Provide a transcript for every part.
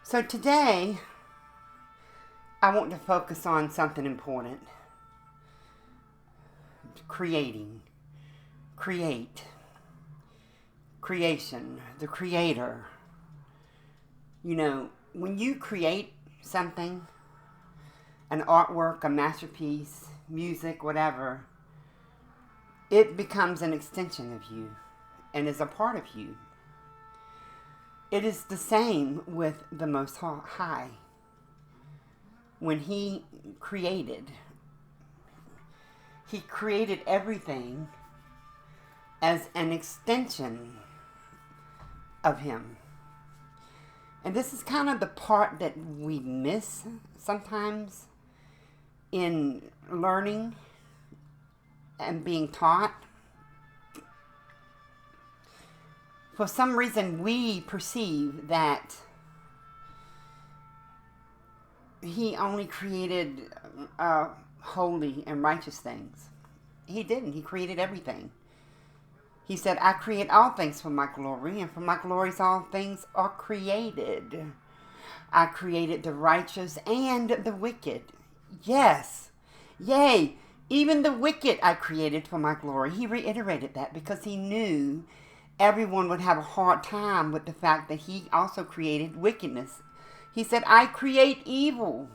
So today, I want to focus on something important. Creating. Create. Creation. The creator. You know, when you create something, an artwork, a masterpiece, music, whatever, it becomes an extension of you and is a part of you. It is the same with the Most High. When He created everything as an extension of Him. And this is kind of the part that we miss sometimes in learning and being taught. For some reason, we perceive that He only created holy and righteous things. He didn't. He created everything. He said, I create all things for my glory, and for my glories all things are created. I created the righteous and the wicked. Yes. Yea, even the wicked I created for my glory. He reiterated that because He knew everyone would have a hard time with the fact that He also created wickedness. He said, I create evil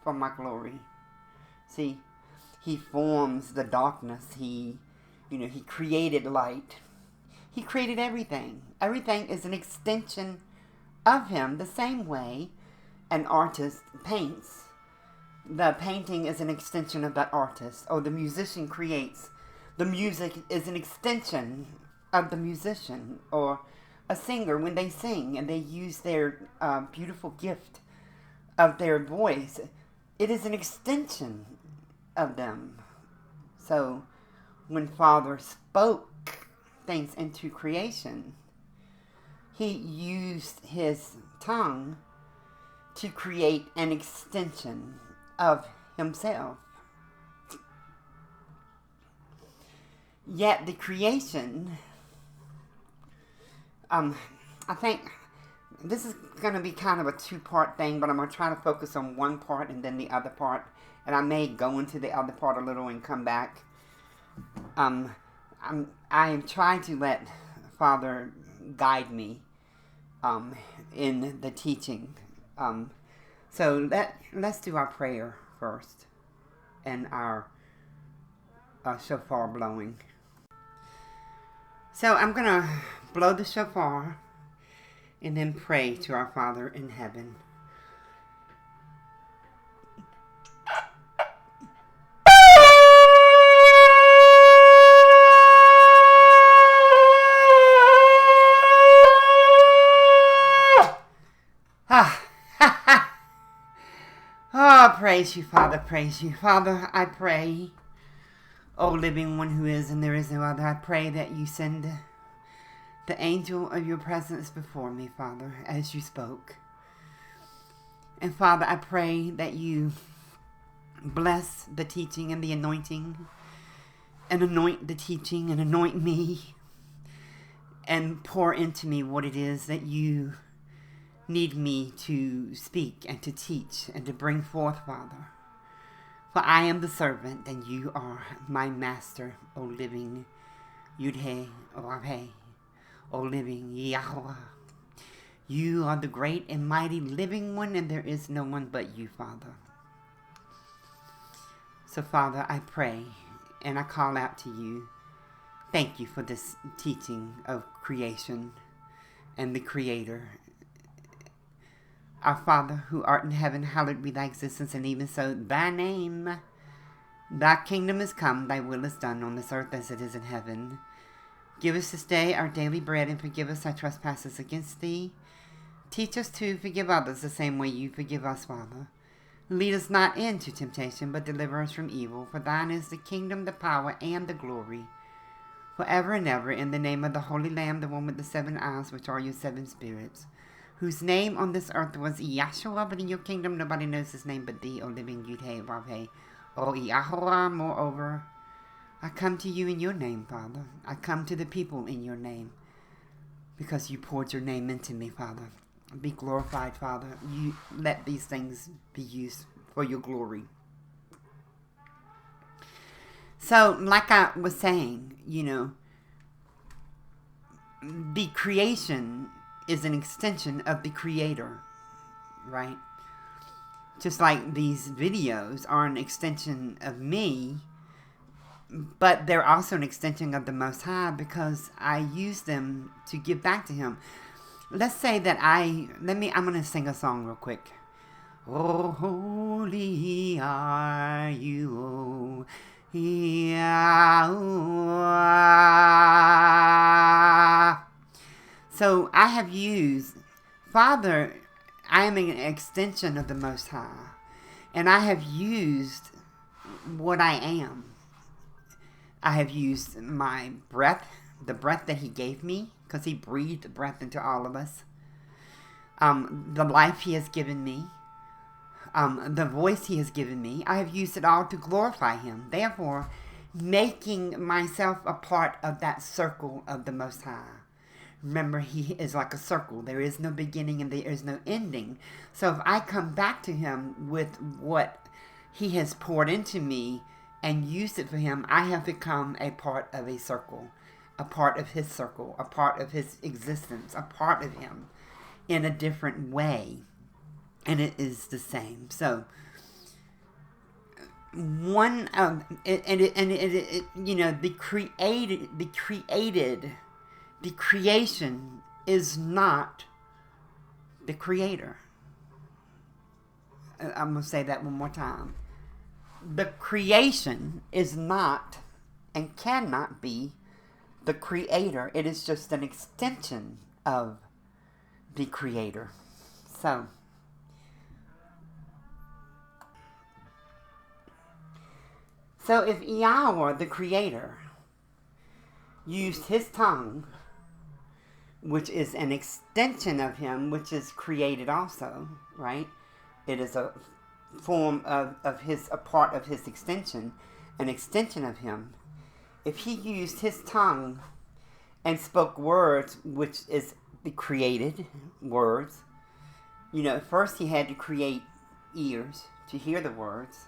for my glory. See, He forms the darkness. He created light. He created everything. Everything is an extension of Him. The same way an artist paints. The painting is an extension of that artist. Or the musician creates. The music is an extension of the musician. Or a singer, when they sing and they use their beautiful gift of their voice, it is an extension of them. So when Father spoke things into creation, He used His tongue to create an extension of Himself. Yet the creation, I think this is going to be kind of a two-part thing, but I'm going to try to focus on one part and then the other part. And I may go into the other part a little and come back. I am trying to let Father guide me in the teaching. So let's do our prayer first and our shofar blowing. So I'm going to blow the shofar and then pray to our Father in heaven. Oh, praise you, Father, praise you. Father, I pray, O living one who is and there is no other, I pray that you send the angel of your presence before me, Father, as you spoke. And Father, I pray that you bless the teaching and the anointing, and anoint the teaching and anoint me, and pour into me what it is that you need me to speak and to teach and to bring forth, Father. For I am the servant and you are my master, O living Yud-He, Vav-He, O living Yahweh. You are the great and mighty living one, and there is no one but you, Father. So, Father, I pray and I call out to you. Thank you for this teaching of creation and the Creator. Our Father, who art in heaven, hallowed be thy existence, and even so thy name. Thy kingdom is come, thy will is done on this earth as it is in heaven. Give us this day our daily bread, and forgive us our trespasses against thee. Teach us to forgive others the same way you forgive us, Father. Lead us not into temptation, but deliver us from evil. For thine is the kingdom, the power, and the glory, forever and ever, in the name of the Holy Lamb, the one with the 7 eyes, which are your 7 spirits, whose name on this earth was Yahshua, but in your kingdom nobody knows his name but thee, O living Yud-He, Vav-He, O Yahweh. Moreover, I come to you in your name, Father. I come to the people in your name, because you poured your name into me, Father. be glorified, Father. You let these things be used for your glory. So, like I was saying, the creation is an extension of the Creator, right? Just like these videos are an extension of me, but they're also an extension of the Most High because I use them to give back to Him. Let's say that I'm going to sing a song real quick. Oh, holy are you, oh, Yahweh. So I have used, Father, I am an extension of the Most High. And I have used what I am. I have used my breath, the breath that He gave me, because He breathed breath into all of us. The life He has given me. The voice He has given me. I have used it all to glorify Him. Therefore, making myself a part of that circle of the Most High. Remember, He is like a circle. There is no beginning and there is no ending. So if I come back to Him with what He has poured into me and used it for Him, I have become a part of a circle, a part of His circle, a part of His existence, a part of Him in a different way. And it is the same. So, the creation is not the Creator. I'm going to say that one more time. The creation is not and cannot be the Creator. It is just an extension of the Creator. So if Yahweh, the Creator, used His tongue, which is an extension of Him, which is created also, right? It is a form of His, a part of His extension, an extension of Him. If He used His tongue and spoke words, which is the created words, first He had to create ears to hear the words,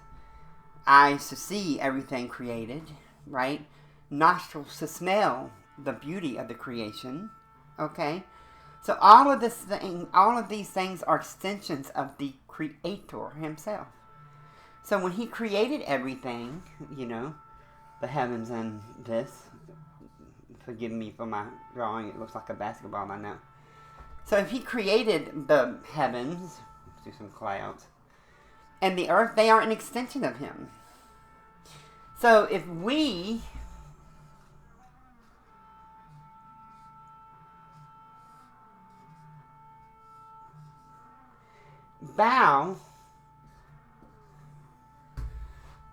eyes to see everything created, right? Nostrils to smell the beauty of the creation, okay? So all of these things are extensions of the Creator Himself. So when He created everything, the heavens and this, forgive me for my drawing, it looks like a basketball, I know. So if He created the heavens, let's do some clouds, and the earth, they are an extension of Him. So if we bow,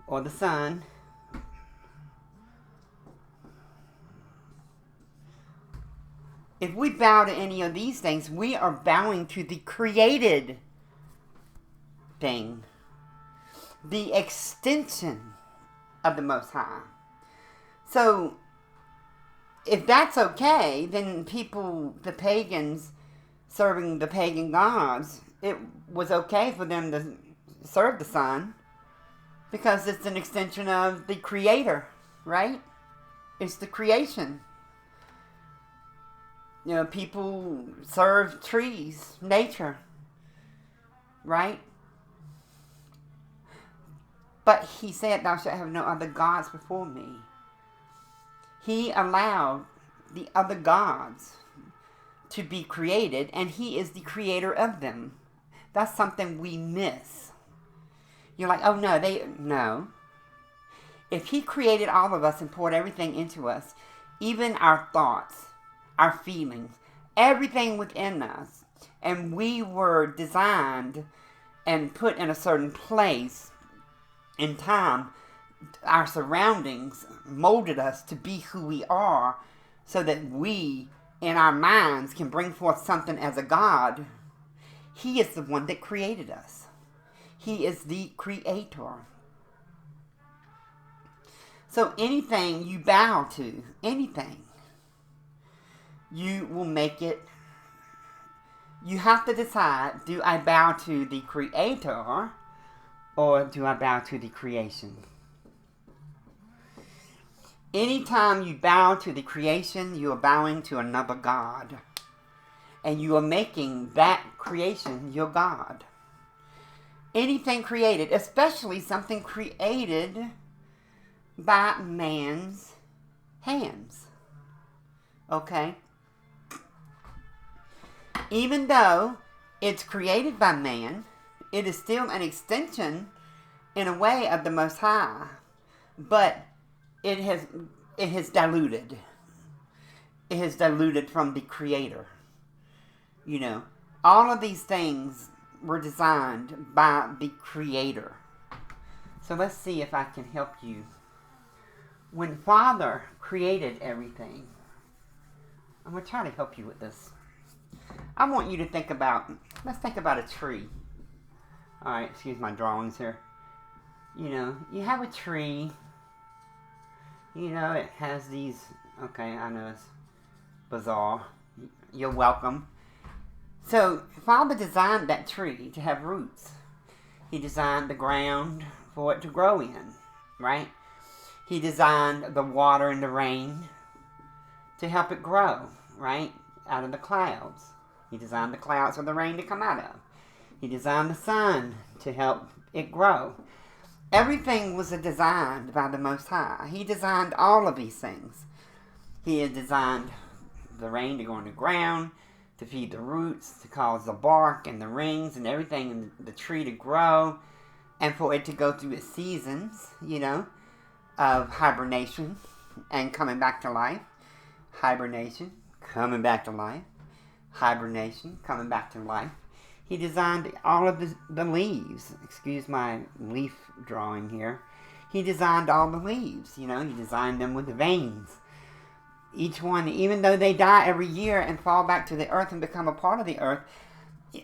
or the sun, if we bow to any of these things, we are bowing to the created thing, the extension of the Most High. So, if that's okay, then the pagans serving the pagan gods, it was okay for them to serve the sun because it's an extension of the Creator, right? It's the creation. People serve trees, nature, right? But He said, thou shalt have no other gods before me. He allowed the other gods to be created, and He is the creator of them. That's something we miss. You're like, oh no. If He created all of us and poured everything into us, even our thoughts, our feelings, everything within us, and we were designed and put in a certain place in time, our surroundings molded us to be who we are so that we, in our minds, can bring forth something as a God. He is the one that created us. He is the Creator. So anything you bow to, anything, you will make it You have to decide, do I bow to the Creator or do I bow to the creation? Anytime you bow to the creation, you are bowing to another God. And you are making that creation your God. Anything created, especially something created by man's hands. Okay? Even though it's created by man, it is still an extension, in a way, of the Most High. But it has diluted. It has diluted from the Creator. You know, all of these things were designed by the Creator. So let's see if I can help you. When Father created everything, I'm going to try to help you with this. I want you to think about, let's think about a tree. Alright, excuse my drawings here. You know, you have a tree. You know, it has these, okay, I know it's bizarre. You're welcome. So, Father designed that tree to have roots. He designed the ground for it to grow in, right? He designed the water and the rain to help it grow, right? Out of the clouds. He designed the clouds for the rain to come out of. He designed the sun to help it grow. Everything was designed by the Most High. He designed all of these things. He had designed the rain to go on the ground, to feed the roots, to cause the bark and the rings and everything in the tree to grow, and for it to go through its seasons, you know, of hibernation and coming back to life. Hibernation, coming back to life. Hibernation, coming back to life. He designed all of the leaves. Excuse my leaf drawing here. He designed all the leaves, you know. He designed them with the veins. Each one, even though they die every year and fall back to the earth and become a part of the earth,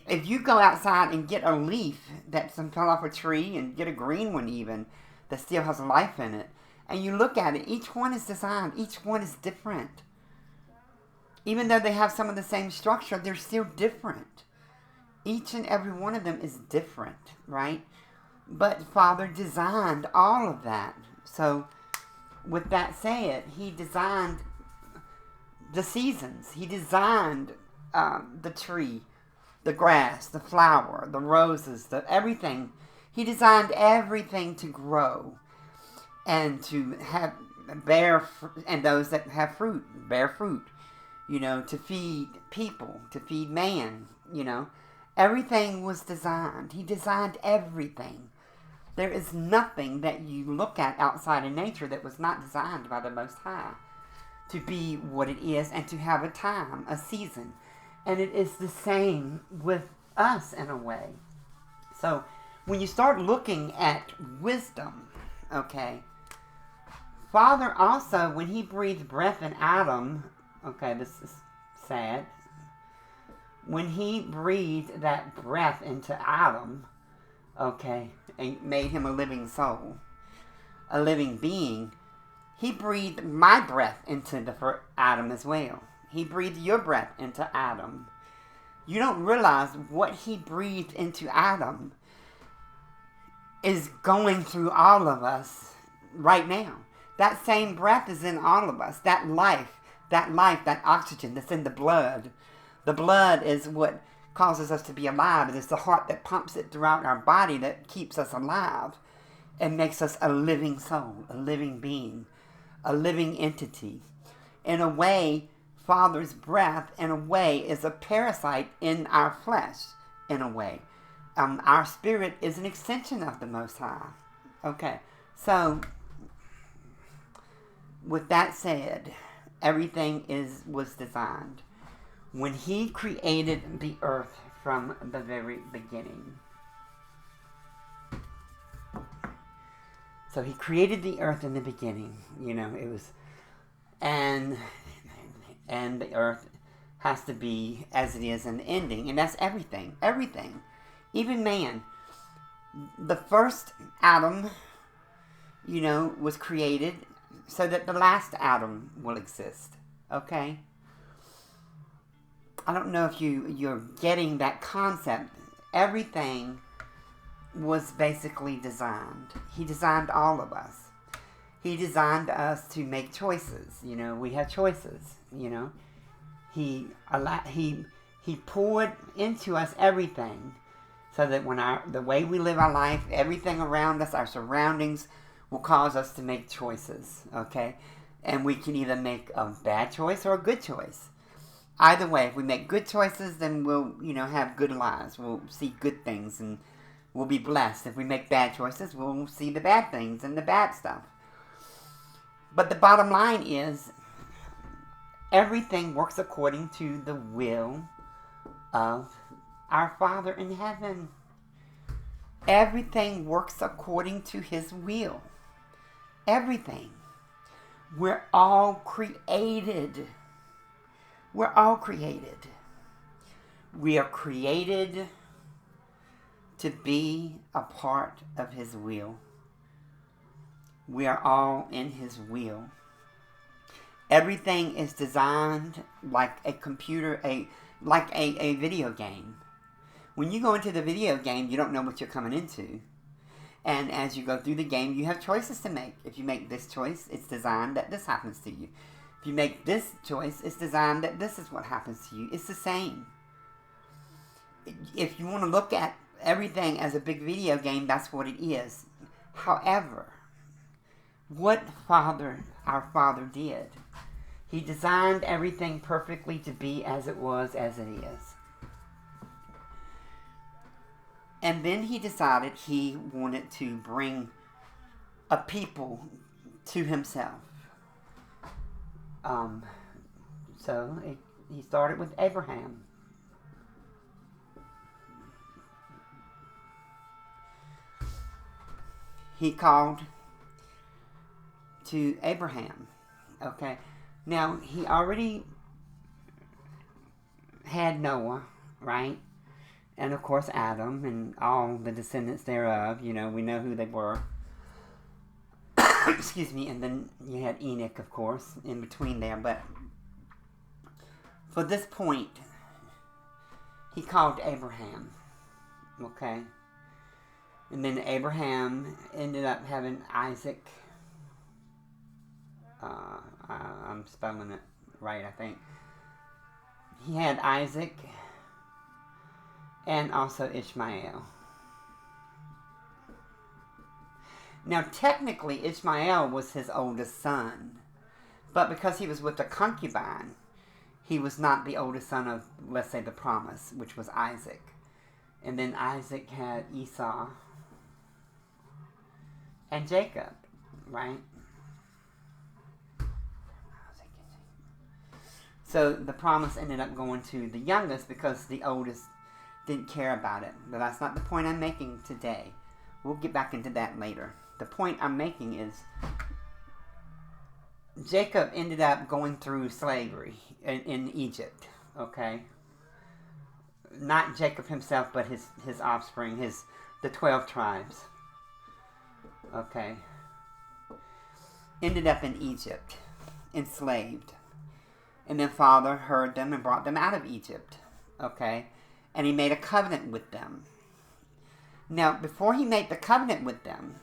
if you go outside and get a leaf that fell off a tree and get a green one even that still has life in it, and you look at it, each one is designed. Each one is different. Even though they have some of the same structure, they're still different. Each and every one of them is different, right? But Father designed all of that. So, with that said, He designed the seasons. He designed the tree, the grass, the flower, the roses, everything. He designed everything to grow and to have and those that have fruit, bear fruit. You know, to feed people, to feed man, you know. Everything was designed. He designed everything. There is nothing that you look at outside of nature that was not designed by the Most High to be what it is and to have a time, a season. And it is the same with us in a way. So, when you start looking at wisdom, okay, Father also, when He breathed breath in Adam, okay, this is sad. When He breathed that breath into Adam, okay, and made him a living soul, a living being, He breathed my breath into Adam as well. He breathed your breath into Adam. You don't realize what He breathed into Adam is going through all of us right now. That same breath is in all of us. That life, that oxygen that's in the blood. The blood is what causes us to be alive. It is the heart that pumps it throughout our body that keeps us alive and makes us a living soul, a living being, a living entity. In a way, Father's breath, in a way, is a parasite in our flesh, in a way. Our spirit is an extension of the Most High. Okay, so with that said, everything was designed. When He created the earth from the very beginning. So He created the earth in the beginning. You know, it was, and the earth has to be as it is in the ending. And that's everything. Everything. Even man. The first Adam, you know, was created so that the last Adam will exist. Okay? I don't know if you're getting that concept. Everything was basically designed. He designed all of us. He designed us to make choices. You know, we have choices. You know, he poured into us everything, so that when the way we live our life, everything around us, our surroundings, will cause us to make choices. Okay, and we can either make a bad choice or a good choice. Either way, if we make good choices, then we'll, have good lives. We'll see good things and we'll be blessed. If we make bad choices, we'll see the bad things and the bad stuff. But the bottom line is, everything works according to the will of our Father in heaven. Everything works according to His will. Everything. We're all created. We're all created. We are created to be a part of His will. We are all in His will. Everything is designed like a computer, like a video game. When you go into the video game, you don't know what you're coming into. And as you go through the game, you have choices to make. If you make this choice, it's designed that this happens to you. If you make this choice, it's designed that this is what happens to you. It's the same. If you want to look at everything as a big video game, that's what it is. However, what our Father did, He designed everything perfectly to be as it was, as it is. And then He decided He wanted to bring a people to Himself. So He started with Abraham. He called to Abraham. Okay. Now, He already had Noah, right? And of course Adam and all the descendants thereof. We know who they were. Excuse me. And then you had Enoch, of course, in between there. But for this point, He called Abraham. Okay. And then Abraham ended up having Isaac. I'm spelling it right, I think. He had Isaac and also Ishmael. Now, technically, Ishmael was his oldest son. But because he was with a concubine, he was not the oldest son of, let's say, the promise, which was Isaac. And then Isaac had Esau and Jacob, right? So the promise ended up going to the youngest because the oldest didn't care about it. But that's not the point I'm making today. We'll get back into that later. The point I'm making is Jacob ended up going through slavery in Egypt, okay? Not Jacob himself, but his offspring, the 12 tribes, okay? Ended up in Egypt, enslaved. And then Father heard them and brought them out of Egypt, okay? And He made a covenant with them. Now, before He made the covenant with them,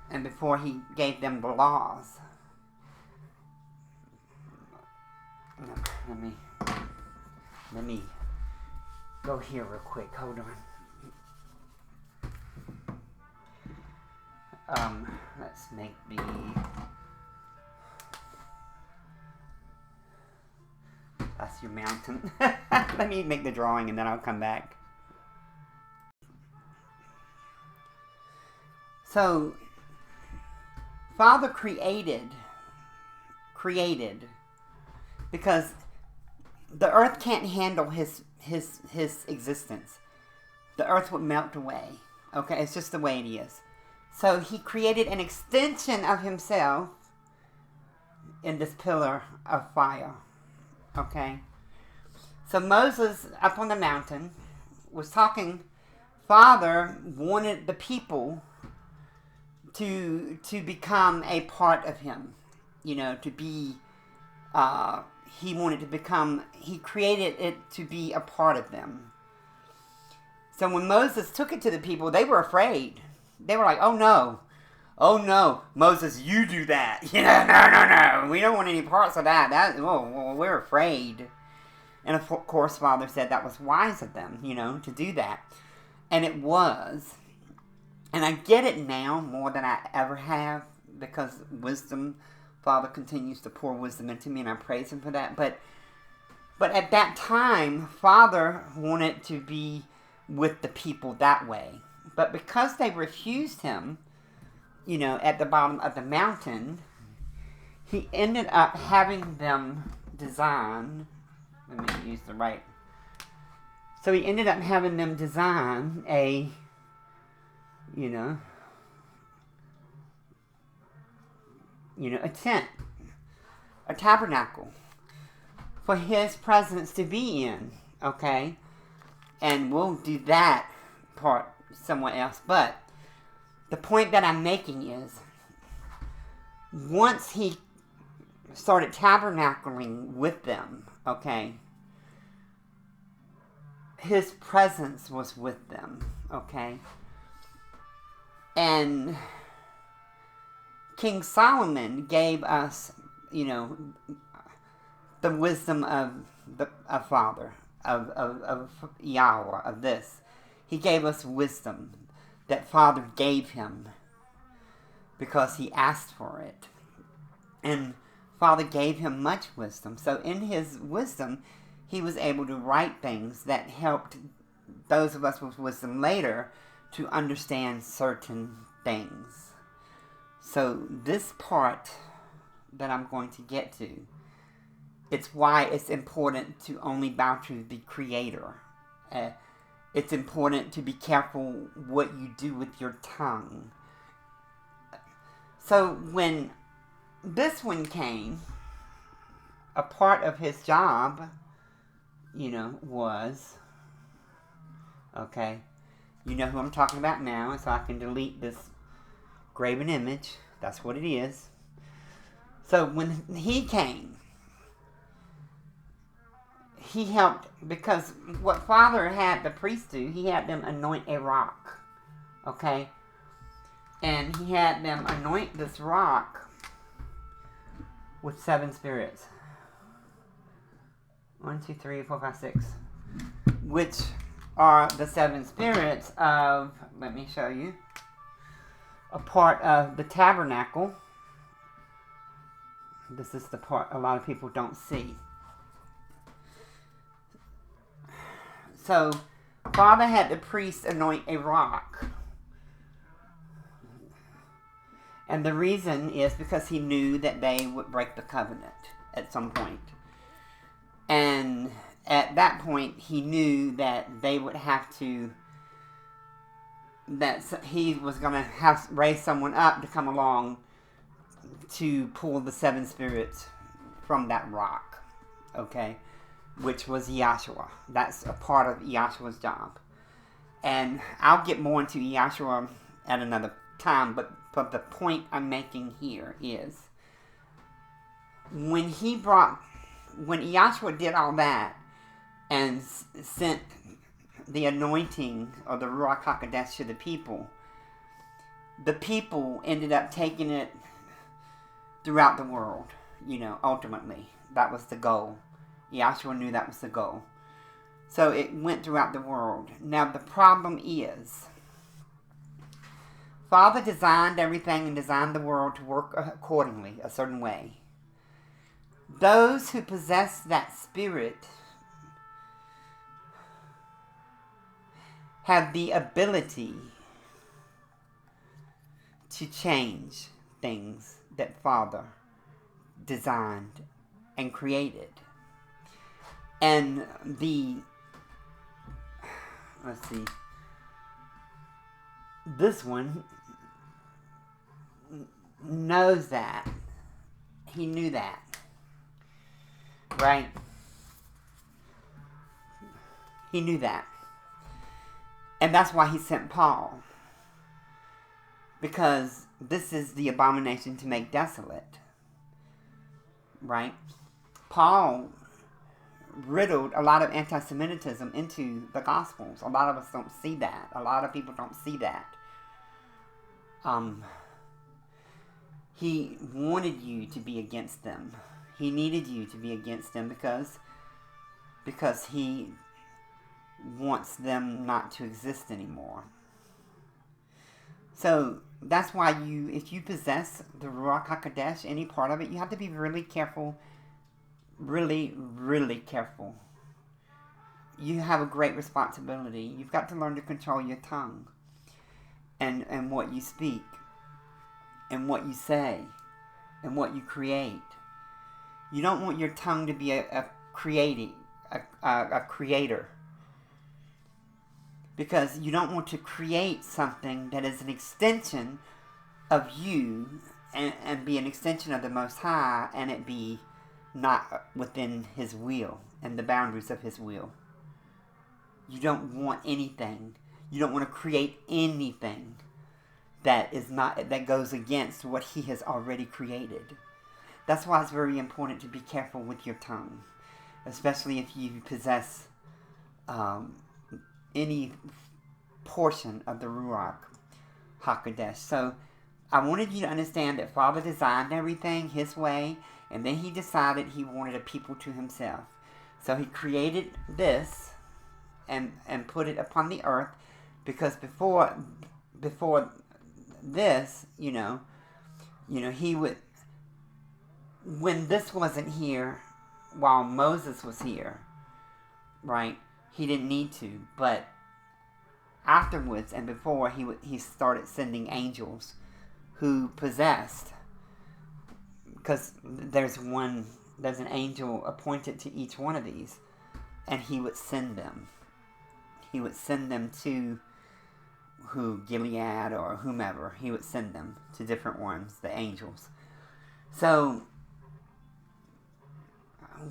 and before He gave them the laws, let me go here real quick. Hold on. Let's make that's your mountain. Let me make the drawing and then I'll come back. So, Father created, because the earth can't handle his existence. The earth would melt away. Okay, it's just the way it is. So He created an extension of Himself in this pillar of fire. Okay? So Moses, up on the mountain, was talking. Father wanted the people to become a part of Him. To be he created it to be a part of them. So when Moses took it to the people, they were afraid. They were like, oh no, Moses, you do that. No, we don't want any parts of that. We're afraid. And of course, Father said that was wise of them, to do that. And it was. And I get it now more than I ever have, because wisdom, Father continues to pour wisdom into me, and I praise Him for that. But at that time, Father wanted to be with the people that way. But because they refused Him, at the bottom of the mountain, He ended up having them design. Let me use the right. So He ended up having them design a tent, a tabernacle for His presence to be in, okay? And we'll do that part somewhere else. But the point that I'm making is, once He started tabernacling with them, okay, His presence was with them, okay? And King Solomon gave us, the wisdom of Father, of Yahweh, of this. He gave us wisdom that Father gave Him because He asked for it. And Father gave Him much wisdom. So in His wisdom, He was able to write things that helped those of us with wisdom later to understand certain things. So this part that I'm going to get to, it's why it's important to only bow to the Creator. It's important to be careful what you do with your tongue. So when this one came, a part of his job, was, okay, you know who I'm talking about now, so I can delete this graven image. That's what it is. So when he came, he helped, because what Father had the priest do, he had them anoint a rock, okay? And he had them anoint this rock with 7 spirits. 1, 2, 3, 4, 5, 6. Which are the 7 spirits of, let me show you, a part of the tabernacle. This is the part a lot of people don't see. So, Father had the priest anoint a rock. And the reason is because he knew that they would break the covenant at some point. And at that point, he knew that they would have to, that he was going to have raise someone up to come along to pull the 7 spirits from that rock, okay, which was Yahshua. That's a part of Yahshua's job. And I'll get more into Yahshua at another time, but the point I'm making here is, when Yahshua did all that and sent the anointing or the Ruach HaKodesh to the people ended up taking it throughout the world, ultimately. That was the goal. Yahshua knew that was the goal. So it went throughout the world. Now the problem is, Father designed everything and designed the world to work accordingly, a certain way. Those who possess that spirit have the ability to change things that Father designed and created. And this one knows that. He knew that. Right? He knew that. And that's why he sent Paul. Because this is the abomination to make desolate. Right? Paul riddled a lot of anti-Semitism into the Gospels. A lot of us don't see that. A lot of people don't see that. He wanted you to be against them. He needed you to be against them because he wants them not to exist anymore. So that's why if you possess the Ruach HaKodesh, any part of it, you have to be really careful. Really, really careful. You have a great responsibility. You've got to learn to control your tongue and what you speak and what you say and what you create. You don't want your tongue to be a creator. Because you don't want to create something that is an extension of you and be an extension of the Most High, and it be not within His will and the boundaries of His will. You don't want anything. You don't want to create anything that goes against what He has already created. That's why it's very important to be careful with your tongue, especially if you possess any portion of the Ruach HaKodesh. So I wanted you to understand that Father designed everything His way, and then He decided He wanted a people to Himself. So He created this and put it upon the earth, because before this, He would, when this wasn't here, while Moses was here, right? He didn't need to, but afterwards and before, he started sending angels who possessed, because there's an angel appointed to each one of these, and He would send them. He would send them to Gilead or whomever. He would send them to different ones, the angels. So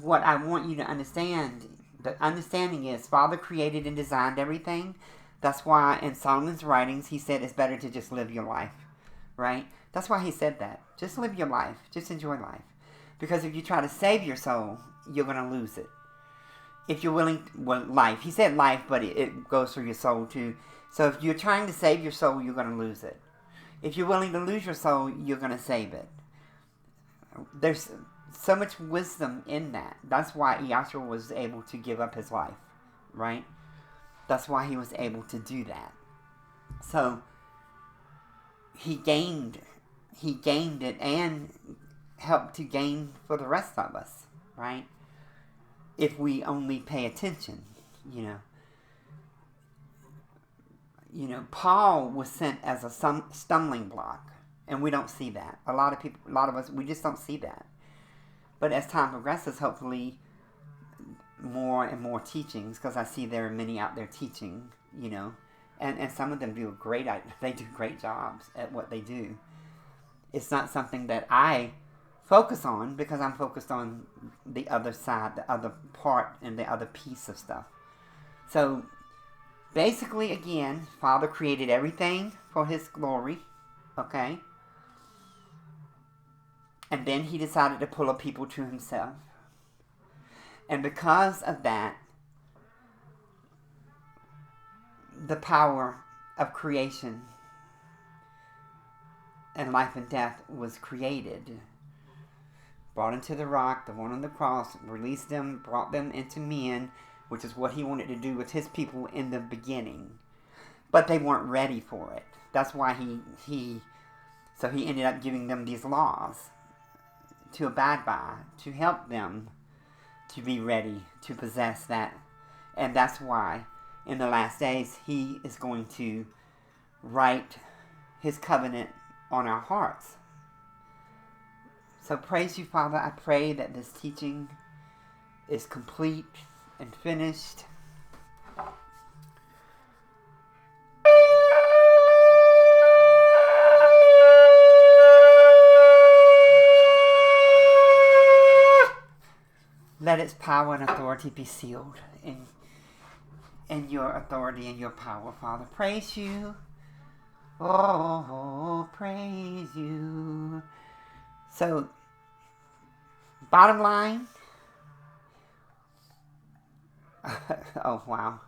what I want you to understand, the understanding is Father created and designed everything. That's why in Solomon's writings he said it's better to just live your life, right? That's why he said that. Just live your life. Just enjoy life. Because if you try to save your soul, you're going to lose it. If you're willing, life. He said life, but it goes through your soul too. So if you're trying to save your soul, you're going to lose it. If you're willing to lose your soul, you're going to save it. There's so much wisdom in that. That's why Yahshua was able to give up his life, right? That's why he was able to do that. So he gained it and helped to gain for the rest of us, right? If we only pay attention, Paul was sent as a stumbling block, and we don't see that. A lot of us, we just don't see that. But as time progresses, hopefully more and more teachings, because I see there are many out there teaching, and some of them do great jobs at what they do. It's not something that I focus on, because I'm focused on the other side, the other part, and the other piece of stuff. So basically, again, Father created everything for his glory, okay? And then he decided to pull a people to himself. And because of that, the power of creation and life and death was created. Brought into the rock, the one on the cross, released them, brought them into men, which is what he wanted to do with his people in the beginning. But they weren't ready for it. That's why he ended up giving them these laws to abide by, to help them to be ready to possess that. And that's why in the last days he is going to write his covenant on our hearts. So praise you, Father. I pray that this teaching is complete and finished. Let its power and authority be sealed in your authority and your power, Father. Praise you. Oh, praise you. So, bottom line, Oh, wow.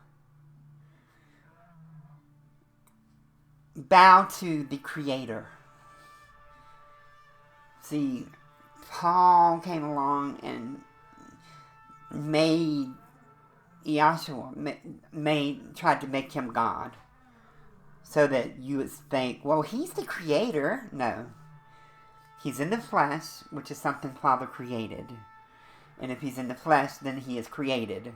Bow to the Creator. See, Paul came along and made Yahshua, tried to make him God. So that you would think, well, he's the Creator. No. He's in the flesh, which is something Father created. And if he's in the flesh, then he is created.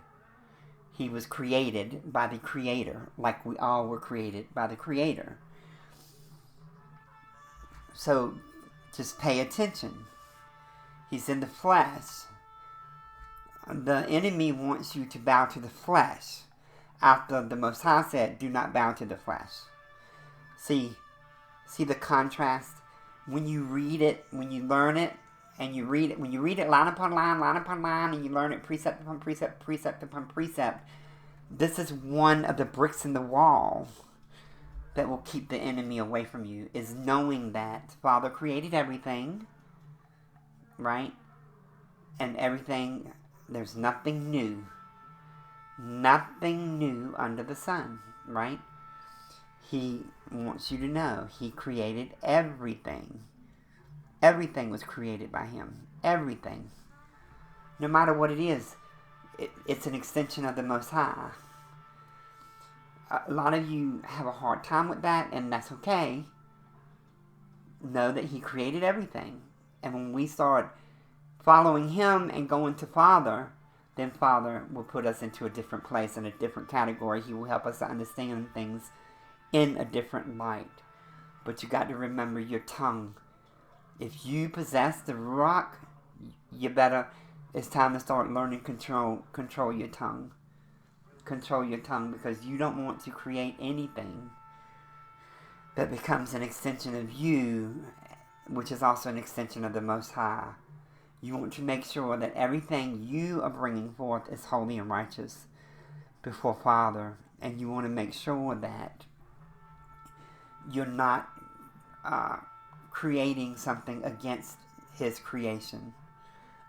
He was created by the Creator, like we all were created by the Creator. So just pay attention. He's in the flesh. The enemy wants you to bow to the flesh, after the Most High said, do not bow to the flesh. See the contrast? When you read it, when you learn it, and you read it, when you read it line upon line, and you learn it precept upon precept, precept upon precept, this is one of the bricks in the wall that will keep the enemy away from you, is knowing that Father created everything, right? And everything, there's nothing new. Nothing new under the sun, right? He wants you to know he created everything. Everything was created by him. Everything. No matter what it is, it's an extension of the Most High. A lot of you have a hard time with that, and that's okay. Know that he created everything. And when we start following him and going to Father, then Father will put us into a different place, in a different category. He will help us to understand things in a different light. But you got to remember your tongue. If you possess the Ruach, you better, it's time to start learning control your tongue. Control your tongue, because you don't want to create anything that becomes an extension of you, which is also an extension of the Most High. You want to make sure that everything you are bringing forth is holy and righteous before Father. And you want to make sure that you're not creating something against his creation,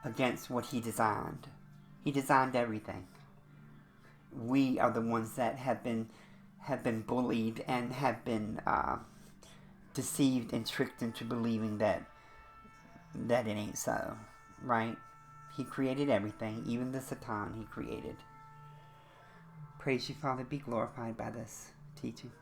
against what he designed. He designed everything. We are the ones that have been bullied and have been deceived and tricked into believing that it ain't so, right? He created everything, even the Satan he created. Praise you, Father. Be glorified by this teaching.